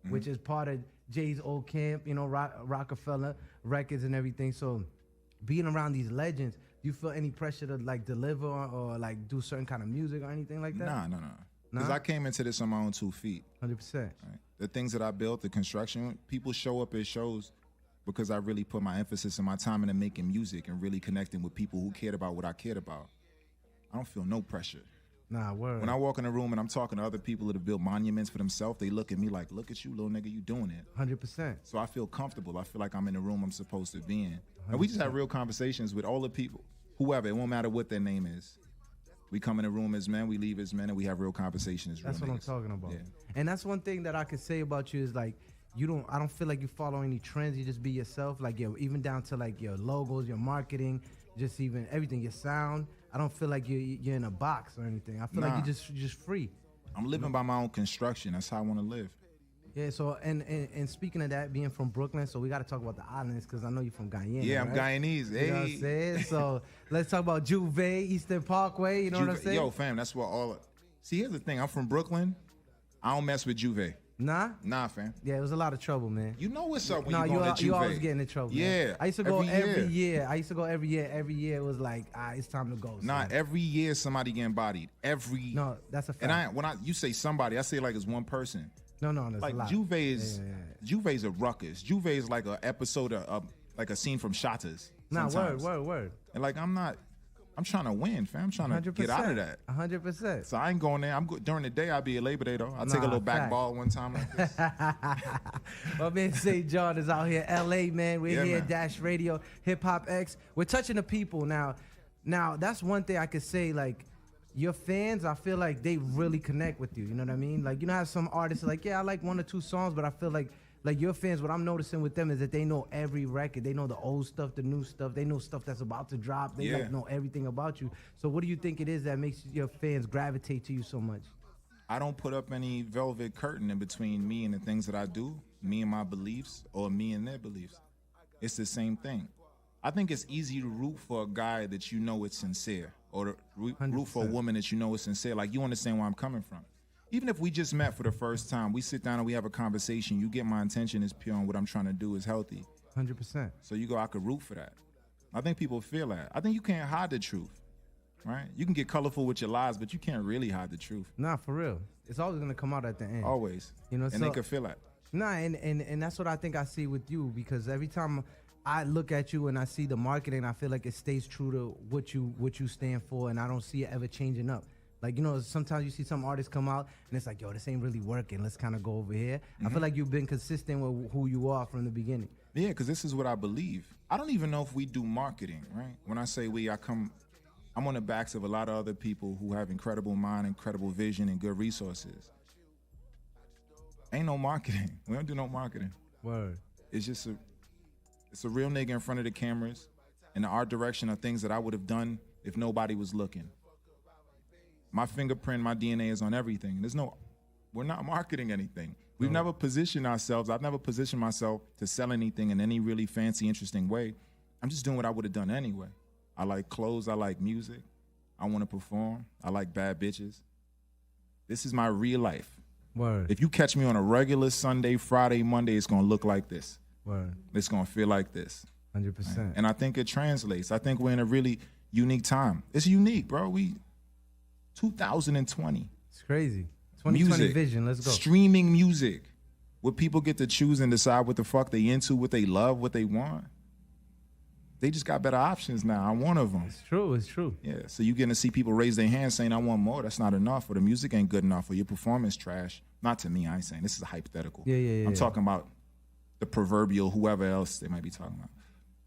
which is part of Jay's old camp, you know, Rockefeller Records and everything. So being around these legends, do you feel any pressure to like deliver or like do certain kind of music or anything like that? No. Because I came into this on my own 2 feet. 100%. Right? The things that I built, the construction, people show up at shows because I really put my emphasis and my time into making music and really connecting with people who cared about what I cared about. I don't feel no pressure. Nah, word. When I walk in a room and I'm talking to other people that have built monuments for themselves, they look at me like, look at you, little nigga, you doing it. 100%. So I feel comfortable. I feel like I'm in the room I'm supposed to be in. And we just have real conversations with all the people, whoever. It won't matter what their name is. We come in the room as men, we leave as men, and we have real conversations as real That's what niggas. I'm talking about. Yeah. And that's one thing that I could say about you is like, I don't feel like you follow any trends. You just be yourself. Like, even down to like your logos, your marketing, just even everything, your sound. I don't feel like you're in a box or anything. I feel like you're just free. I'm living by my own construction. That's how I want to live. Yeah, so, and speaking of that, being from Brooklyn, so we got to talk about the islands, because I know you're from Guyana, Yeah, I'm right? Guyanese. You know what I'm saying? So let's talk about Juve, Eastern Parkway, you know what I'm saying? Yo, fam, that's what see, here's the thing. I'm from Brooklyn. I don't mess with Juve. Nah, fam. Yeah, it was a lot of trouble, man. You know what's up when No, you go to Juve. you always getting in trouble. Yeah. Man. I used to go every year. year. I used to go every year. Every year it was like, it's time to go. Nah, every year somebody getting bodied. No, that's a fact. And when you say somebody, I say like it's one person. No, there's like a lot. Juve is Juve's a ruckus. Juve is like an episode of like a scene from Shatters. Nah, sometimes. word. And like I'm trying to win, fam. I'm trying to get out of that. 100%. So I ain't going there. During the day. I'll be at Labor Day though. I'll take a little back ball one time like this. My man St. John is out here, LA, man. We're here, man. Dash Radio, Hip Hop X. We're touching the people now. Now that's one thing I could say. Like, your fans, I feel like they really connect with you. You know what I mean? Like, you know how some artists are like, yeah, I like 1 or 2 songs, but I feel like your fans, what I'm noticing with them is that they know every record. They know the old stuff, the new stuff. They know stuff that's about to drop. They like know everything about you. So what do you think it is that makes your fans gravitate to you so much? I don't put up any velvet curtain in between me and the things that I do, me and my beliefs, or me and their beliefs. It's the same thing. I think it's easy to root for a guy that you know is sincere, or to root for a woman that you know is sincere. Like, you understand where I'm coming from. Even if we just met for the first time, we sit down and we have a conversation, you get my intention is pure and what I'm trying to do is healthy. 100%. So you go, I could root for that. I think people feel that. I think you can't hide the truth, right? You can get colorful with your lies, but you can't really hide the truth. Nah, for real. It's always going to come out at the end. Always. You know, and they can feel that. Nah, and that's what I think I see with you, because every time I look at you and I see the marketing, I feel like it stays true to what you stand for, and I don't see it ever changing up. Like, you know, sometimes you see some artists come out and it's like, yo, this ain't really working. Let's kind of go over here. I feel like you've been consistent with who you are from the beginning. Yeah, because this is what I believe. I don't even know if we do marketing, right? When I say I'm on the backs of a lot of other people who have incredible mind, incredible vision, and good resources. Ain't no marketing. We don't do no marketing. Word. It's just it's a real nigga in front of the cameras, and the art direction are things that I would have done if nobody was looking. My fingerprint, my DNA is on everything. We're not marketing anything. We've never positioned ourselves. I've never positioned myself to sell anything in any really fancy, interesting way. I'm just doing what I would have done anyway. I like clothes. I like music. I want to perform. I like bad bitches. This is my real life. Word. If you catch me on a regular Sunday, Friday, Monday, it's going to look like this. Word. It's going to feel like this. 100%. Right? And I think it translates. I think we're in a really unique time. It's unique, bro. 2020. It's crazy. 2020 music, vision. Let's go. Streaming music, where people get to choose and decide what the fuck they into, what they love, what they want. They just got better options now. I'm one of them. It's true. It's true. Yeah. So you're getting to see people raise their hands saying, I want more. That's not enough. Or the music ain't good enough. Or your performance trash. Not to me. I ain't saying. This is a hypothetical. Yeah. I'm talking about the proverbial whoever else they might be talking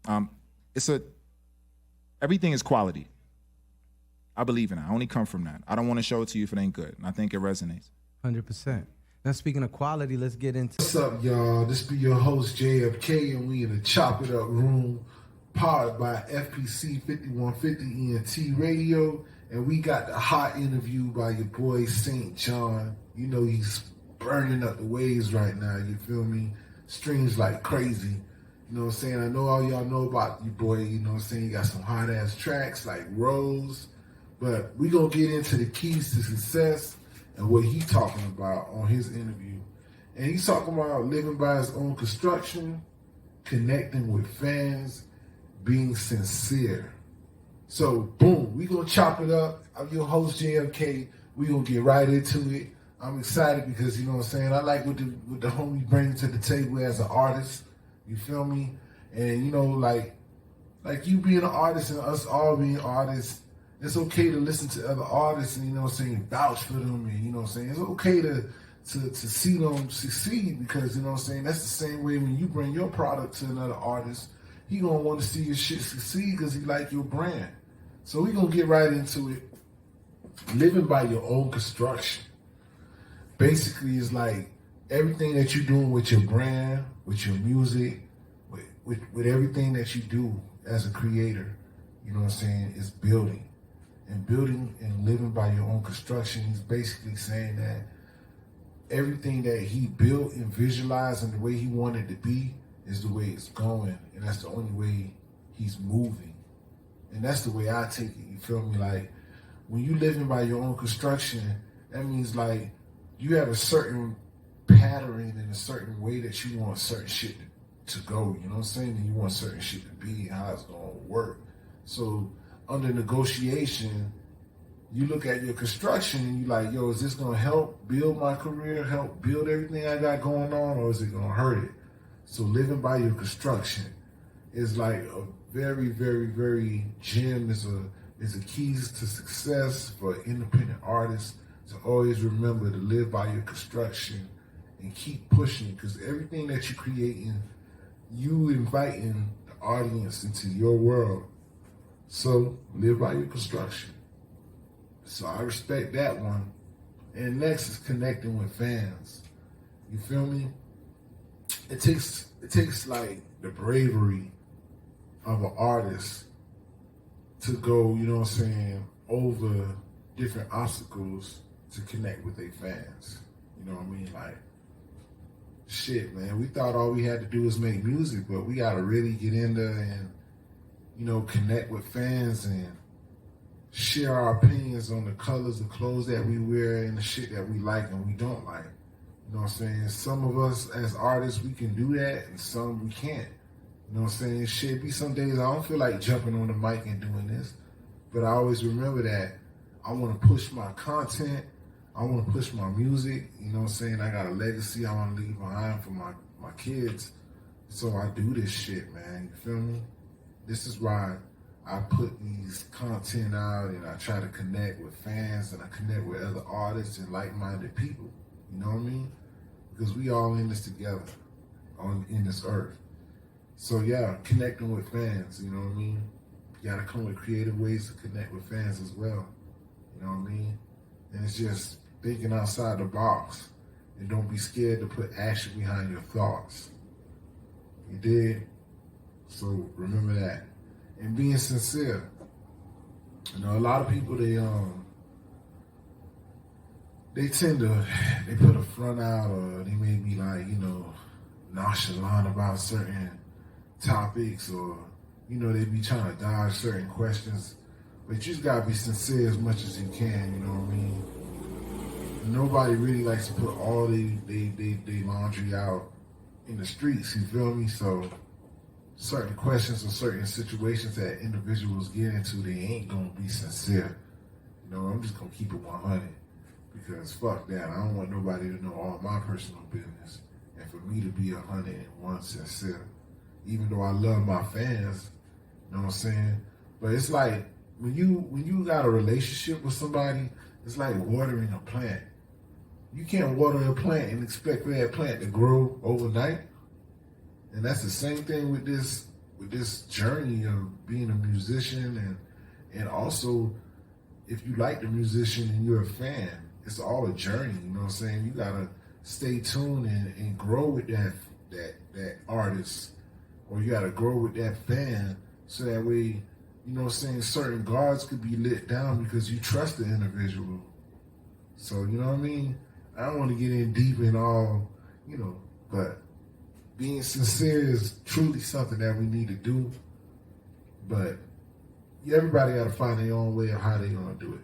about. Everything is quality. I believe in that. I only come from that. I don't want to show it to you if it ain't good. And I think it resonates. 100%. Now, speaking of quality, let's get into... What's up, y'all? This be your host, JFK, and we in the Chop It Up room, powered by FPC 5150 ENT Radio, and we got the hot interview by your boy, St. John. You know he's burning up the waves right now, you feel me? Streams like crazy. You know what I'm saying? I know all y'all know about your boy, you know what I'm saying? He got some hot-ass tracks like Rose. But we going to get into the keys to success and what he talking about on his interview. And he's talking about living by his own construction, connecting with fans, being sincere. So, boom, we gonna chop it up. I'm your host, JFK. We gonna get right into it. I'm excited because, you know what I'm saying, I like what the homie brings to the table as an artist. You feel me? And, you know, like you being an artist and us all being artists, it's okay to listen to other artists and, you know what I'm saying, vouch for them. And, you know what I'm saying, it's okay to see them succeed because, you know what I'm saying, that's the same way when you bring your product to another artist, he gonna want to see your shit succeed because he like your brand. So we gonna get right into it. Living by your own construction. Basically, it's like everything that you're doing with your brand, with your music, with everything that you do as a creator, you know what I'm saying, is building. And building and living by your own construction, he's basically saying that everything that he built and visualized and the way he wanted to be is the way it's going. And that's the only way he's moving. And that's the way I take it, you feel me? Like, when you living by your own construction, that means like you have a certain pattern and a certain way that you want certain shit to go, you know what I'm saying? And you want certain shit to be and how it's gonna work. So under negotiation, you look at your construction and you like, yo, is this gonna help build my career, help build everything I got going on, or is it gonna hurt it? So living by your construction is like a very, very, very gem, is a keys to success for independent artists to always remember to live by your construction and keep pushing, because everything that you're creating, you inviting the audience into your world. So live by your construction. So I respect that one. And next is connecting with fans. You feel me? It takes like the bravery of an artist to go, you know what I'm saying, over different obstacles to connect with their fans. You know what I mean? Like, shit, man, we thought all we had to do was make music, but we gotta really get in there and, you know, connect with fans and share our opinions on the colors, the clothes that we wear, and the shit that we like and we don't like. You know what I'm saying? Some of us as artists, we can do that, and some we can't. You know what I'm saying? Shit, be some days I don't feel like jumping on the mic and doing this, but I always remember that I want to push my content, I want to push my music. You know what I'm saying? I got a legacy I want to leave behind for my kids, so I do this shit, man. You feel me? This is why I put these content out and I try to connect with fans and I connect with other artists and like-minded people. You know what I mean? Because we all in this together in this earth. So yeah, connecting with fans, you know what I mean? You gotta come with creative ways to connect with fans as well. You know what I mean? And it's just thinking outside the box and don't be scared to put action behind your thoughts. You did? So remember that. And being sincere. You know, a lot of people, they tend to, they put a front out, or they may be like, you know, nonchalant about certain topics, or, you know, they be trying to dodge certain questions. But you just gotta be sincere as much as you can, you know what I mean? Nobody really likes to put all they laundry out in the streets, you feel me? So certain questions or certain situations that individuals get into, they ain't gonna be sincere. You know, I'm just gonna keep it 100. Because fuck that, I don't want nobody to know all my personal business. And for me to be 101 sincere, even though I love my fans, you know what I'm saying? But it's like, when you got a relationship with somebody, it's like watering a plant. You can't water a plant and expect for that plant to grow overnight. And that's the same thing with this journey of being a musician, and also if you like the musician and you're a fan, it's all a journey, you know what I'm saying? You gotta stay tuned and grow with that artist, or you gotta grow with that fan, so that way, you know what I'm saying, certain guards could be lit down because you trust the individual. So, you know what I mean? I don't want to get in deep in all, you know, but being sincere is truly something that we need to do. But everybody got to find their own way of how they're going to do it.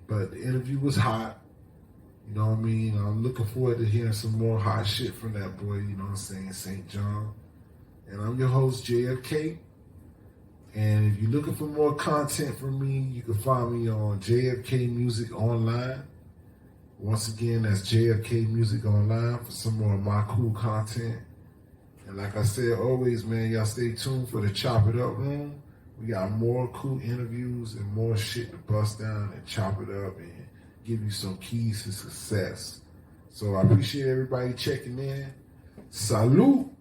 But the interview was hot. You know what I mean? I'm looking forward to hearing some more hot shit from that boy, you know what I'm saying, St. John. And I'm your host, JFK. And if you're looking for more content from me, you can find me on JFK Music Online. Once again, that's JFK Music Online for some more of my cool content. And like I said, always, man, y'all stay tuned for the Chop It Up Room. We got more cool interviews and more shit to bust down and chop it up and give you some keys to success. So I appreciate everybody checking in. Salute!